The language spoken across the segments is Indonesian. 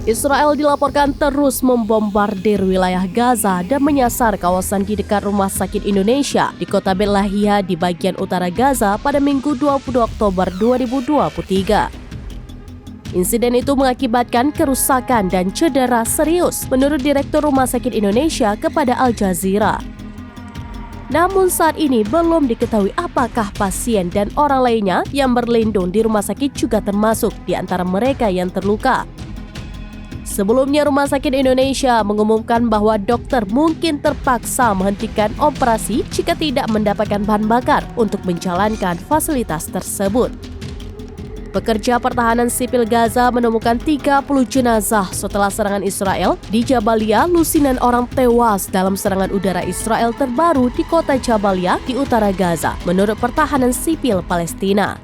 Israel dilaporkan terus membombardir wilayah Gaza dan menyasar kawasan di dekat Rumah Sakit Indonesia di kota Bet Lahia di bagian utara Gaza pada Minggu 20 Oktober 2023. Insiden itu mengakibatkan kerusakan dan cedera serius, menurut Direktur Rumah Sakit Indonesia kepada Al Jazeera. Namun saat ini belum diketahui apakah pasien dan orang lainnya yang berlindung di rumah sakit juga termasuk di antara mereka yang terluka. Sebelumnya, Rumah Sakit Indonesia mengumumkan bahwa dokter mungkin terpaksa menghentikan operasi jika tidak mendapatkan bahan bakar untuk menjalankan fasilitas tersebut. Pekerja pertahanan sipil Gaza menemukan 30 jenazah setelah serangan Israel di Jabalia. Lusinan orang tewas dalam serangan udara Israel terbaru di kota Jabalia di utara Gaza, menurut pertahanan sipil Palestina.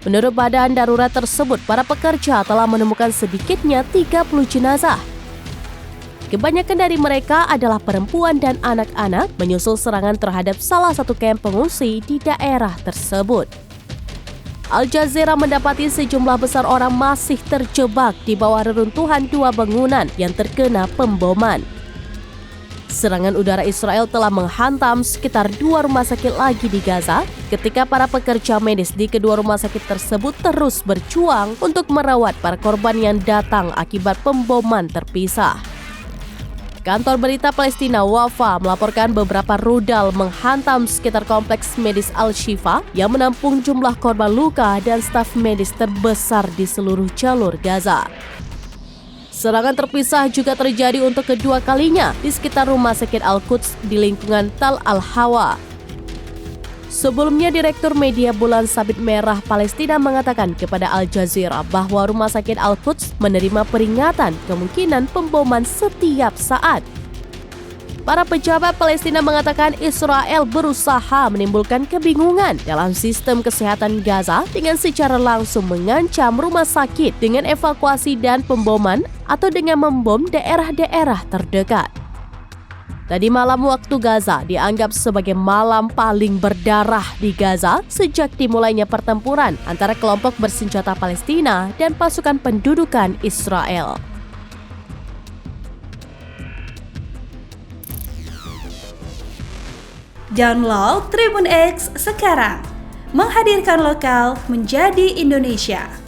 Menurut badan darurat tersebut, para pekerja telah menemukan sedikitnya 30 jenazah. Kebanyakan dari mereka adalah perempuan dan anak-anak menyusul serangan terhadap salah satu kamp pengungsi di daerah tersebut. Al Jazeera mendapati sejumlah besar orang masih terjebak di bawah reruntuhan dua bangunan yang terkena pemboman. Serangan udara Israel telah menghantam sekitar 2 rumah sakit lagi di Gaza ketika para pekerja medis di kedua rumah sakit tersebut terus berjuang untuk merawat para korban yang datang akibat pemboman terpisah. Kantor berita Palestina Wafa melaporkan beberapa rudal menghantam sekitar kompleks medis Al-Shifa yang menampung jumlah korban luka dan staf medis terbesar di seluruh jalur Gaza. Serangan terpisah juga terjadi untuk kedua kalinya di sekitar Rumah Sakit Al-Quds di lingkungan Tal Al-Hawa. Sebelumnya, Direktur Media Bulan Sabit Merah Palestina mengatakan kepada Al Jazeera bahwa Rumah Sakit Al-Quds menerima peringatan kemungkinan pemboman setiap saat. Para pejabat Palestina mengatakan Israel berusaha menimbulkan kebingungan dalam sistem kesehatan Gaza dengan secara langsung mengancam rumah sakit dengan evakuasi dan pemboman atau dengan membom daerah-daerah terdekat. Tadi malam waktu Gaza dianggap sebagai malam paling berdarah di Gaza sejak dimulainya pertempuran antara kelompok bersenjata Palestina dan pasukan pendudukan Israel. Download Tribun X sekarang, menghadirkan lokal menjadi Indonesia.